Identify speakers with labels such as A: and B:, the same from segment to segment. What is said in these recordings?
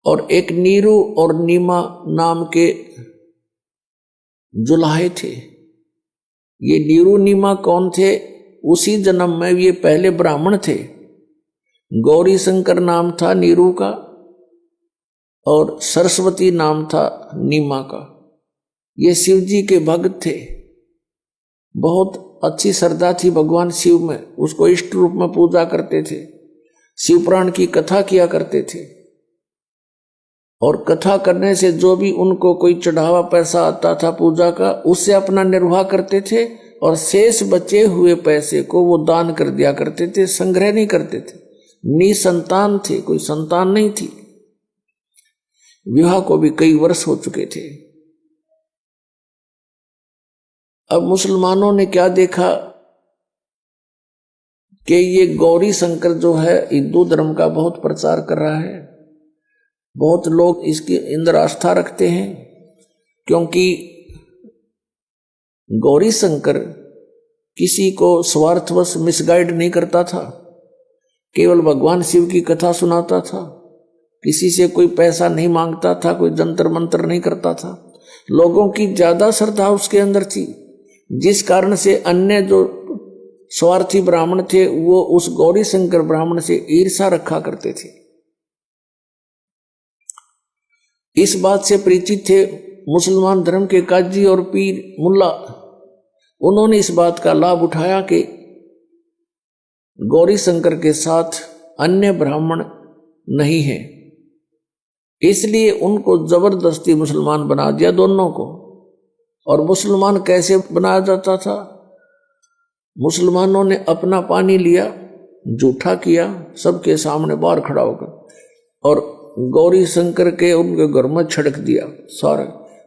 A: और एक नीरू और नीमा नाम के जुलाहे थे। ये नीरू नीमा कौन थे? उसी जन्म में ये पहले ब्राह्मण थे। गौरी शंकर नाम था नीरू का और सरस्वती नाम था नीमा का। ये शिव जी के भक्त थे। बहुत अच्छी श्रद्धा थी भगवान शिव में, उसको इष्ट रूप में पूजा करते थे, शिव पुराण की कथा किया करते थे। और कथा करने से जो भी उनको कोई चढ़ावा पैसा आता था पूजा का, उससे अपना निर्वाह करते थे और शेष बचे हुए पैसे को वो दान कर दिया करते थे, संग्रह नहीं करते थे। निसंतान थे, कोई संतान नहीं थी। विवाह को भी कई वर्ष हो चुके थे। अब मुसलमानों ने क्या देखा कि ये गौरी शंकर जो है हिंदू धर्म का बहुत प्रचार कर रहा है, बहुत लोग इसके अंदर आस्था रखते हैं, क्योंकि गौरी शंकर किसी को स्वार्थवश मिसगाइड नहीं करता था, केवल भगवान शिव की कथा सुनाता था, किसी से कोई पैसा नहीं मांगता था, कोई जंतर मंत्र नहीं करता था। लोगों की ज्यादा श्रद्धा उसके अंदर थी, जिस कारण से अन्य जो स्वार्थी ब्राह्मण थे वो उस गौरी शंकर ब्राह्मण से ईर्ष्या रखा करते थे। इस बात से परिचित थे मुसलमान धर्म के काजी और पीर मुल्ला। उन्होंने इस बात का लाभ उठाया कि गौरी शंकर के साथ अन्य ब्राह्मण नहीं है, इसलिए उनको जबरदस्ती मुसलमान बना दिया दोनों को। और मुसलमान कैसे बनाया जाता था? मुसलमानों ने अपना पानी लिया, जूठा किया, सबके सामने बाहर खड़ा होकर, और गौरी शंकर के उनके घर में छिड़क दिया, सारा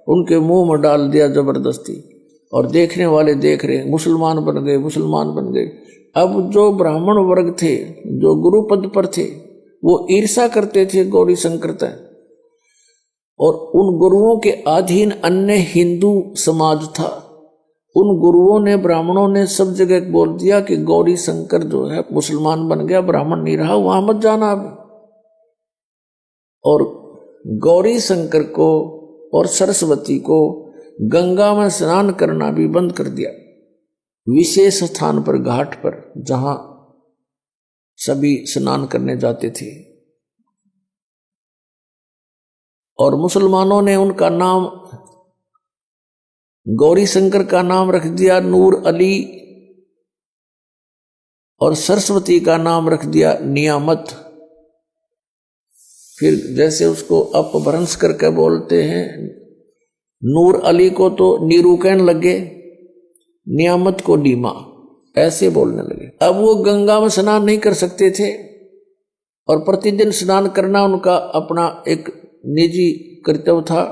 A: उनके मुंह में डाल दिया जबरदस्ती। और देखने वाले देख रहे, मुसलमान बन गए, मुसलमान बन गए। अब जो ब्राह्मण वर्ग थे, जो गुरु पद पर थे, वो ईर्ष्या करते थे गौरी शंकर तक, और उन गुरुओं के अधीन अन्य हिंदू समाज था। उन गुरुओं ने, ब्राह्मणों ने सब जगह बोल दिया कि गौरी शंकर जो है मुसलमान बन गया, ब्राह्मण नहीं रहा, वहां मत जाना अब। और गौरी शंकर को और सरस्वती को गंगा में स्नान करना भी बंद कर दिया, विशेष स्थान पर, घाट पर, जहां सभी स्नान करने जाते थे। और मुसलमानों ने उनका नाम, गौरी शंकर का नाम रख दिया नूर अली, और सरस्वती का नाम रख दिया नियामत। फिर जैसे उसको अपभ्रंश करके बोलते हैं, नूर अली को तो नीरू कहने लगे, नियामत को नीमा, ऐसे बोलने लगे। अब वो गंगा में स्नान नहीं कर सकते थे, और प्रतिदिन स्नान करना उनका अपना एक निजी कर्तव्य था।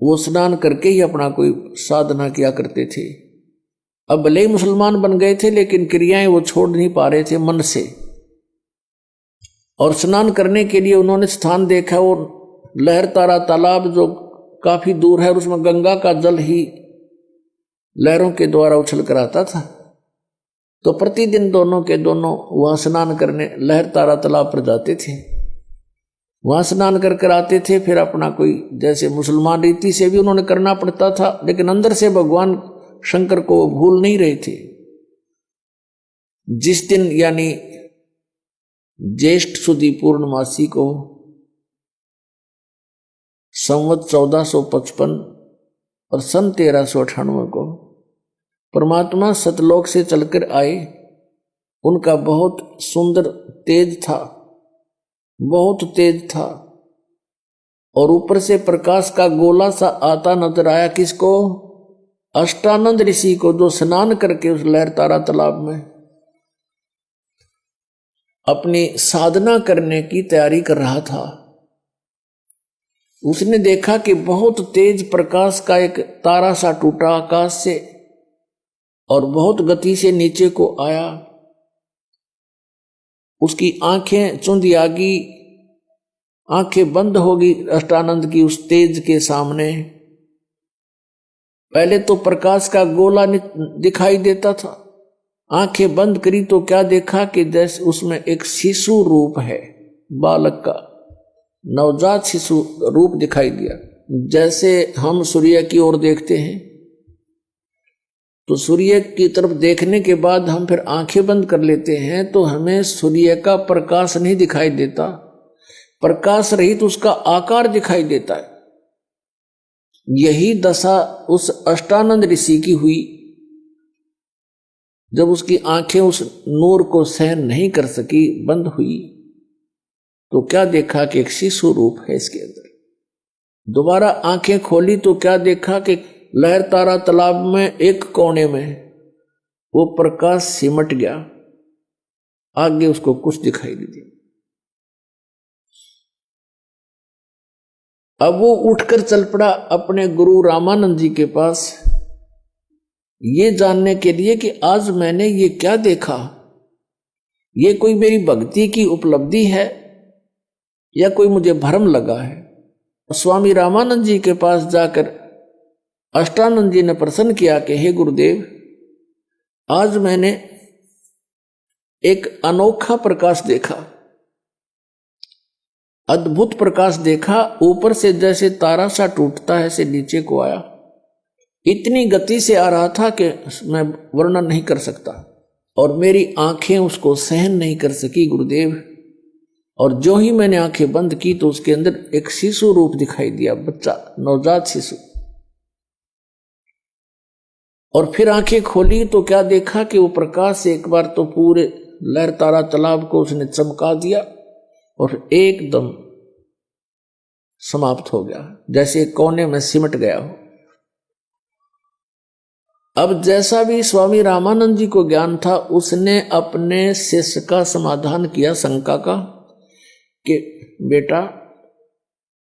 A: वो स्नान करके ही अपना कोई साधना किया करते थे। अब भले ही मुसलमान बन गए थे, लेकिन क्रियाएं वो छोड़ नहीं पा रहे थे मन से। और स्नान करने के लिए उन्होंने स्थान देखा, वो लहर तारा तालाब जो काफी दूर है, और उसमें गंगा का जल ही लहरों के द्वारा उछल कर आता था। तो प्रतिदिन दोनों के दोनों वहां स्नान करने लहर तारा तालाब पर जाते थे, वहां स्नान कर आते थे। फिर अपना कोई, जैसे मुसलमान रीति से भी उन्होंने करना पड़ता था, लेकिन अंदर से भगवान शंकर को भूल नहीं रहे थे। जिस दिन यानी ज्येष्ठ सुदी पूर्णमासी को संवत 1455 और सन 1398 को परमात्मा सतलोक से चलकर आए, उनका बहुत सुंदर तेज था, बहुत तेज था। और ऊपर से प्रकाश का गोला सा आता नजर आया, किसको? अष्टानंद ऋषि को, जो स्नान करके उस लहर तारा तालाब में अपनी साधना करने की तैयारी कर रहा था। उसने देखा कि बहुत तेज प्रकाश का एक तारा सा टूटा आकाश से और बहुत गति से नीचे को आया। उसकी आंखें चुंधी आ गई, आंखें बंद हो गई अष्टानंद की उस तेज के सामने। पहले तो प्रकाश का गोला दिखाई देता था, आंखें बंद करी तो क्या देखा कि जैसे उसमें एक शिशु रूप है, बालक का, नवजात शिशु रूप दिखाई दिया। जैसे हम सूर्य की ओर देखते हैं तो सूर्य की तरफ देखने के बाद हम फिर आंखें बंद कर लेते हैं तो हमें सूर्य का प्रकाश नहीं दिखाई देता, प्रकाश रहित उसका आकार दिखाई देता है। यही दशा उस अष्टानंद ऋषि की हुई जब उसकी आंखें उस नूर को सहन नहीं कर सकी, बंद हुई, तो क्या देखा कि एक शिशु रूप है इसके अंदर। दोबारा आंखें खोली तो क्या देखा कि लहर तारा तालाब में एक कोने में वो प्रकाश सिमट गया, आगे उसको कुछ दिखाई नहीं दिया। अब वो उठकर चल पड़ा अपने गुरु रामानंद जी के पास, ये जानने के लिए कि आज मैंने ये क्या देखा, ये कोई मेरी भक्ति की उपलब्धि है या कोई मुझे भ्रम लगा है। स्वामी रामानंद जी के पास जाकर अष्टानंद जी ने प्रश्न किया कि हे गुरुदेव, आज मैंने एक अनोखा प्रकाश देखा, अद्भुत प्रकाश देखा, ऊपर से जैसे तारा सा टूटता है से नीचे को आया, इतनी गति से आ रहा था कि मैं वर्णन नहीं कर सकता, और मेरी आंखें उसको सहन नहीं कर सकी गुरुदेव। और जो ही मैंने आंखें बंद की तो उसके अंदर एक शिशु रूप दिखाई दिया, बच्चा, नवजात शिशु। और फिर आंखें खोली तो क्या देखा कि वो प्रकाश से एक बार तो पूरे लहर तारा तालाब को उसने चमका दिया और एकदम समाप्त हो गया, जैसे कोने में सिमट गया हो। अब जैसा भी स्वामी रामानंद जी को ज्ञान था, उसने अपने शिष्य का समाधान किया शंका का कि बेटा,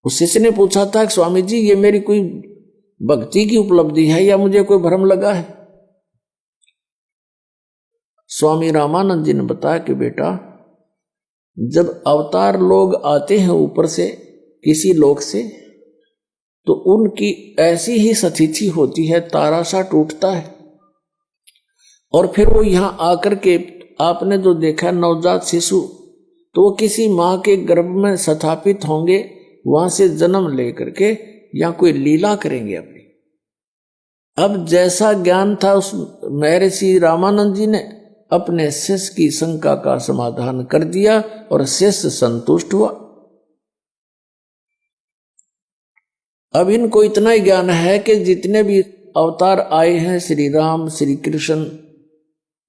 A: उस शिष्य ने पूछा था कि स्वामी जी ये मेरी कोई भक्ति की उपलब्धि है या मुझे कोई भ्रम लगा है। स्वामी रामानंद जी ने बताया कि बेटा, जब अवतार लोग आते हैं ऊपर से किसी लोक से, तो उनकी ऐसी ही स्थिति होती है, तारा सा टूटता है और फिर वो यहां आकर के आपने जो देखा नवजात शिशु, तो वो किसी मां के गर्भ में स्थापित होंगे, वहां से जन्म लेकर के या कोई लीला करेंगे अपनी। अब जैसा ज्ञान था उस महर्षि रामानंद जी ने अपने शिष्य की शंका का समाधान कर दिया और शिष्य संतुष्ट हुआ। अब इनको इतना ही ज्ञान है कि जितने भी अवतार आए हैं, श्री राम, श्री कृष्ण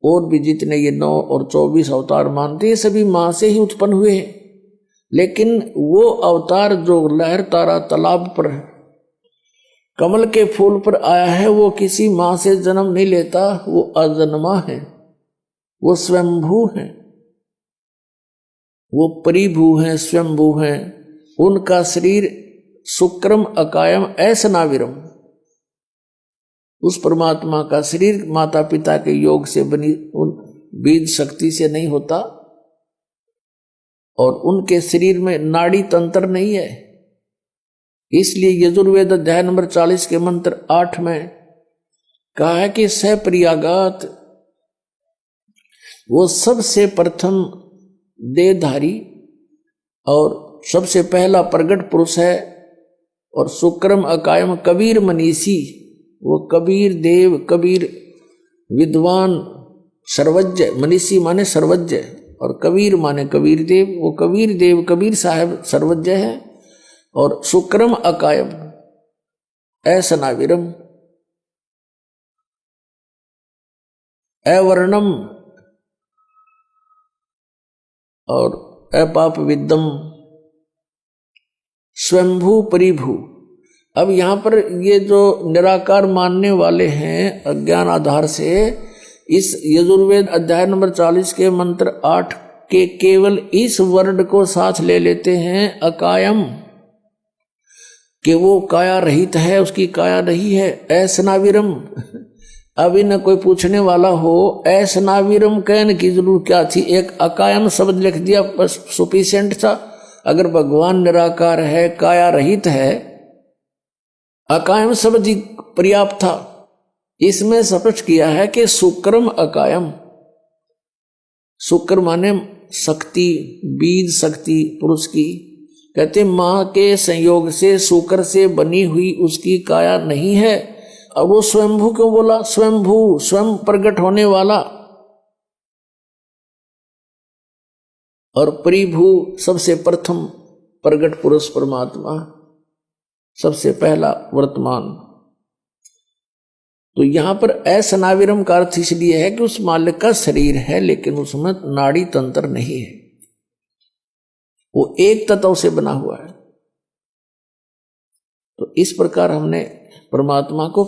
A: और भी जितने ये 9 और 24 अवतार मानते हैं, सभी मां से ही उत्पन्न हुए हैं। लेकिन वो अवतार जो लहर तारा तालाब पर कमल के फूल पर आया है, वो किसी मां से जन्म नहीं लेता, वो अजन्मा है, वो स्वयंभू है, वो परिभू है, स्वयंभू है। उनका शरीर शुक्रम अकायम ऐसनाविरम, उस परमात्मा का शरीर माता पिता के योग से बनी उन बीज शक्ति से नहीं होता, और उनके शरीर में नाड़ी तंत्र नहीं है। इसलिए यजुर्वेद अध्याय नंबर 40 के मंत्र 8 में कहा है कि सप्रियागात, वो सबसे प्रथम देहधारी और सबसे पहला प्रगट पुरुष है। और शुक्रम अकायम कबीर मनीषी, वो कबीर देव, कबीर विद्वान, सर्वज्ञ, मनीषी माने सर्वज्ञ और कबीर माने कबीर देव, वो कबीर देव कबीर साहब सर्वज्ञ है। और शुक्रम अकायम असनाविरम अवर्णम और अपाप विद्यम स्वयंभू परिभू। अब यहां पर ये जो निराकार मानने वाले हैं अज्ञान आधार से, इस यजुर्वेद अध्याय नंबर 40 के मंत्र 8 के केवल इस वर्ड को साथ ले लेते हैं अकायम, कि वो काया रहित है, उसकी काया नहीं है। ऐसनाविरम, अभी न कोई पूछने वाला हो ऐसनाविरम कहने की जरूरत क्या थी, एक अकायम शब्द लिख दिया बस सफिशिएंट था। अगर भगवान निराकार है, काया रहित है, अकायम शब्द ही पर्याप्त था। इसमें स्पष्ट किया है कि शुक्रम अकायम, शुक्र माने शक्ति, बीज शक्ति पुरुष की, कहते मां के संयोग से शुक्र से बनी हुई उसकी काया नहीं है। अब वो स्वयंभू क्यों बोला? स्वयंभू, स्वयं प्रकट होने वाला, और परिभू सबसे प्रथम प्रकट पुरुष परमात्मा, सबसे पहला वर्तमान। तो यहां पर असनाविरम का अर्थ इसलिए है कि उस मालिक का शरीर है लेकिन उसमें नाड़ी तंत्र नहीं है, वो एक तत्व से बना हुआ है। तो इस प्रकार हमने परमात्मा को